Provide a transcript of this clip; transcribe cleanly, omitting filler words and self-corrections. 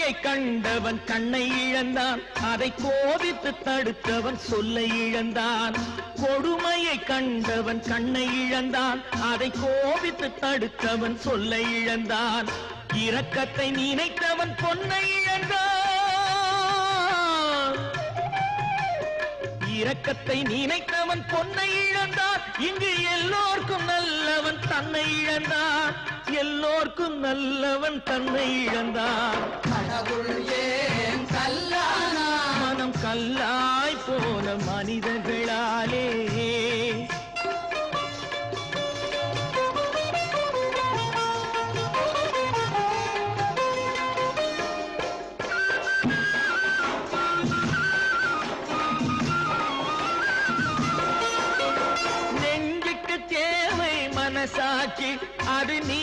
கொடுமையை கண்டவன் கண்ணை இழந்தான், அதை கோபித்து தடுத்தவன் சொல்லை இழந்தான். கொடுமையை கண்டவன் கண்ணை இழந்தான், அதை கோபித்து தடுத்தவன் சொல்லை இழந்தான். இரக்கத்தை நினைத்தவன் பொன்னை இழந்தான், இரக்கத்தை நினைத்தவன் பொன்னை இழந்தான். இங்கு எல்லோர்க்கும் நல்லவன் தன்னை இழந்தான், எல்லோர்க்கும் நல்லவன் தன்னை இழந்தான். கடவுள் ஏன் கல்லானா? மனம் கல்லாய் போன மனிதர்களாலே. நெஞ்சுக்கு தேவை மனசாட்சி, அது நீ